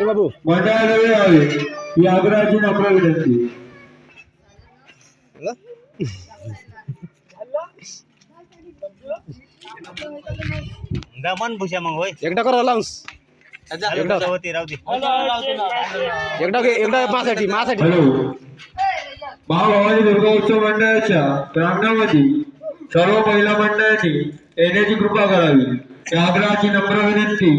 बाबू मंडळाजवळ यावे ही आग्रहाची नम्र विनंती. दमन भूषा मग होय एकदा करा लावूस एकदा होती राहू दे एकदा माझ्यासाठी हॅलो, महाभवानी दुर्गा उत्सव मंडळाच्या प्रांगणामध्ये सर्व महिला मंडळांनी येण्याची कृपा करावी या आग्रहाची नम्र विनंती.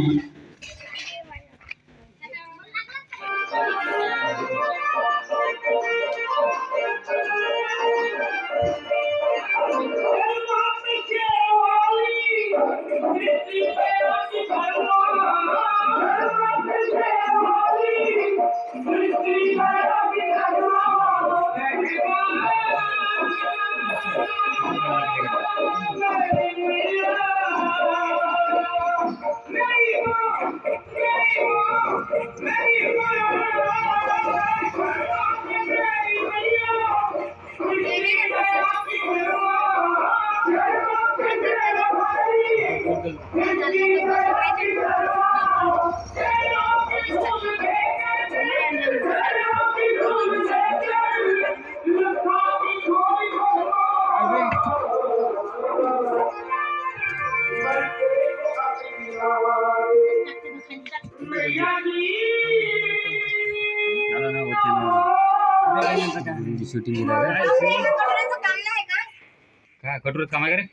शूटिंग काय कटोरीत काम आहे का रे?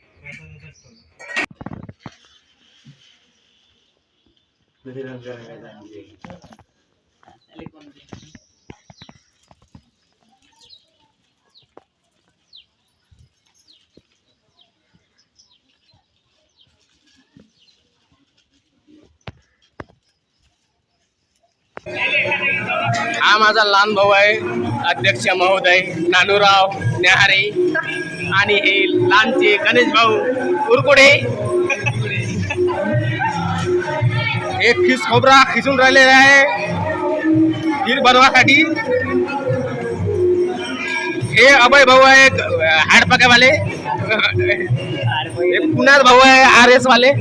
हा माझा लहान भाऊ आहे अध्यक्ष महोदय नानूराव न्याहारे आणि हे लहानचे गणेश भाऊ उरकुडे. एक खिस खोबरा खिसून राहिलेला आहे खीर बनवासाठी. हे अभय भाऊ आहे हाडपक्यावाले. एक कुणाल भाऊ आहे RS वाले.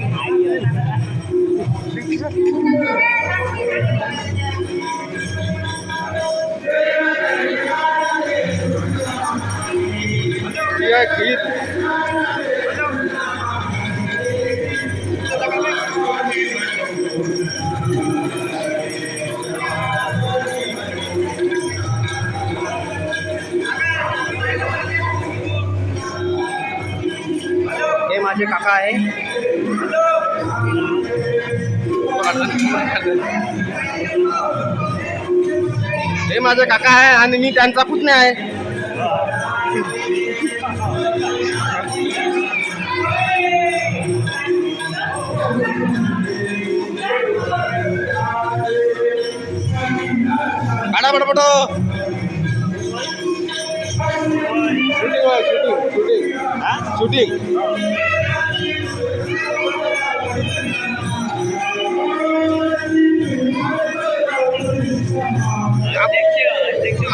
खीर हे माझे काका आहे. हे माझे काका आहे आणि मी त्यांचा पुतण्या आहे. काढा पटपट. शूटिंग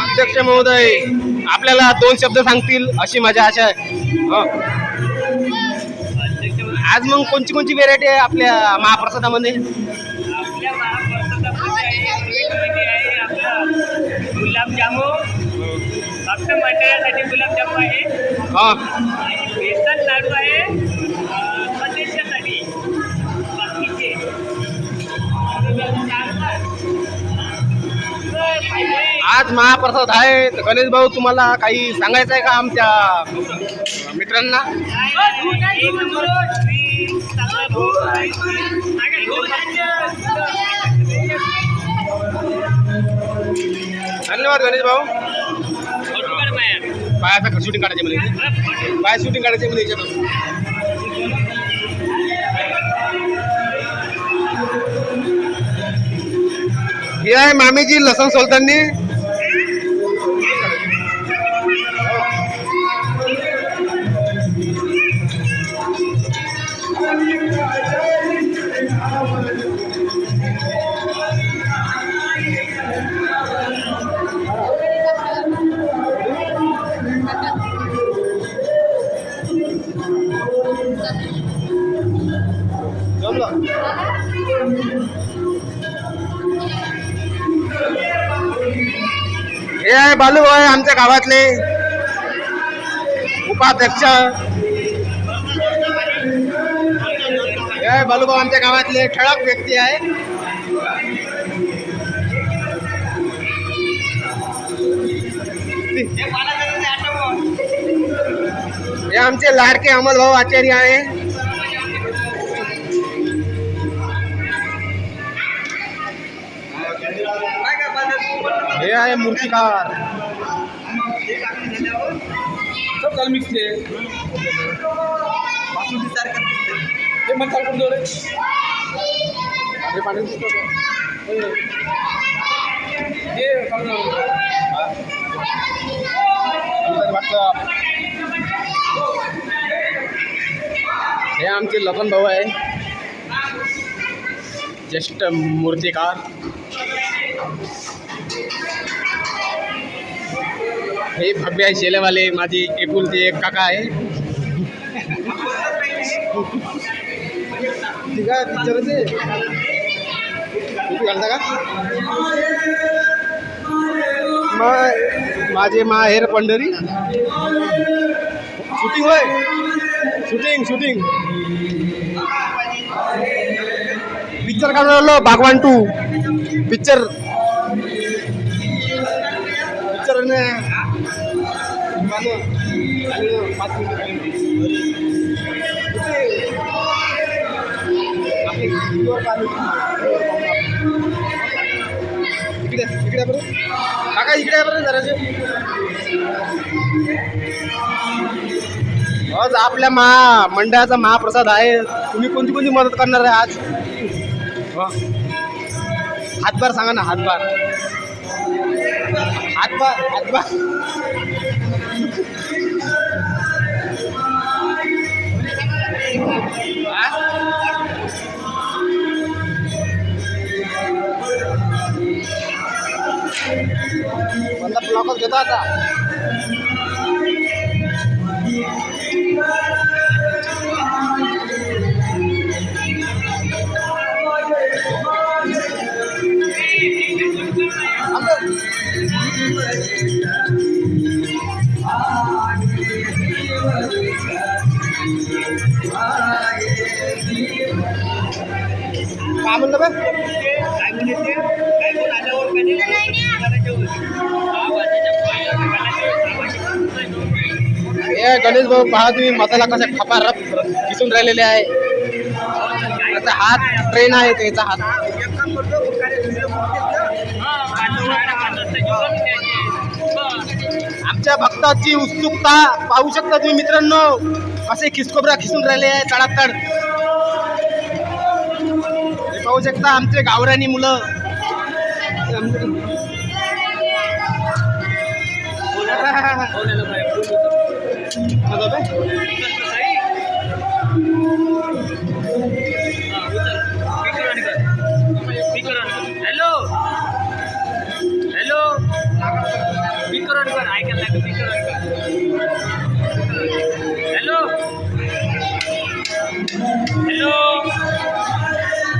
अध्यक्ष महोदय आपल्याला 2 शब्द सांगतील अशी माझी आशा आहे. आज मग कोणची व्हेरायटी आहे आपल्या महाप्रसादामध्ये? गुलाबजामुन फक्त मंडळासाठी गुलाबजामुन आहे. बेसन लाडू आहे स्वदेशासाठी. बाकीचे आज महाप्रसाद आहे. गणेश भाऊ तुम्हाला काही सांगायचं आहे का आमच्या मित्रांना? धन्यवाद गणेश भाऊ. पायाचा शूटिंग काढायचे मध्ये पाय शूटिंग काढायचे मध्ये याच्यात. हे आहे मामीजी लसण सोलतानी. हे आहे बालूभाई आमच्या गावातले उपाध्यक्ष. हे आहे बालूभाऊ आमच्या गावातले ठळक व्यक्ती आहे. हे आमचे लाडके अमलभाऊ आचार्य आहे. हे आहे मूर्तिकार. सब काल मिक्स आहे. हे मग चालू करतो रे. हे पाणी दिसतो का? हे चालू हे आमचे लखन भाऊ आहे, ज्येष्ठ मूर्तिकार. हे भव्य आहे शेलेवाले माझी एकुलती एक काका आहे. ठीक आहे पिक्चरचे घालता का? माझे माहेर पंढरी. शूटिंग होय, शूटिंग पिक्चर काढून राहिलो. भागवान 2 पिक्चर इकडे बरं काका, इकडे बरं जरासे. आज आपल्या मंडळाचा महाप्रसाद आहे. तुम्ही कोणती कोणती मदत करणार आहे आज? हातभार सांगा ना. हातभार बंदा ब्लॉकच घेतो आता. काय म्हणलं बा? हे गणेश भाऊ पहा तुम्ही, मसाला कसा खपारप किसून राहिलेले आहे. त्याचा हात ट्रेन आहे, त्याचा हात. आमच्या भक्ताची उत्सुकता पाहू शकता तुम्ही मित्रांनो, कसे खिसकोबरा खिसून राहिले आहे तडातड. हे पाहू शकता आमचे गावरानी मुलं. हॅलो ऐकायला हॅलो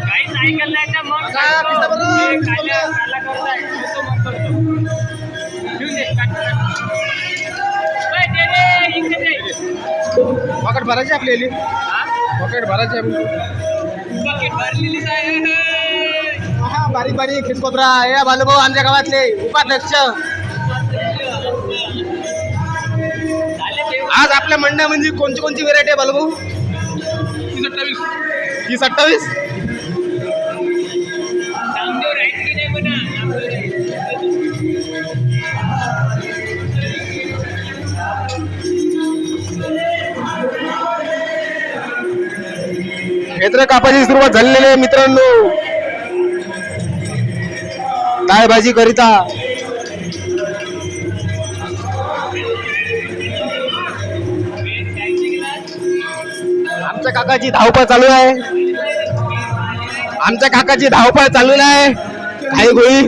काहीच ऐकायला नाही ना. मग काला करताय तो मग करतो. पॉकेट भरायची आपल्याला. पॉकेट भरायची बकेट भरलेलीच आहे. हा बारीक बारीक खिसकोबरा. हे बालूभाऊ आमच्या गावातले उपाध्यक्ष. आज आपल्या मंडळामध्ये कोणती कोणती व्हेरायटी आहे बालूभाऊ? 30-28. खेत्र कापाची सुरुवात झालेली आहे मित्रांनो. डाळभाजी करिता आमच्या काकाची धावपळ चालू आहे. काही गोळी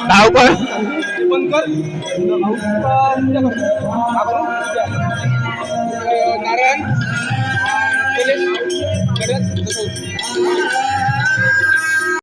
धावपळ. नारायण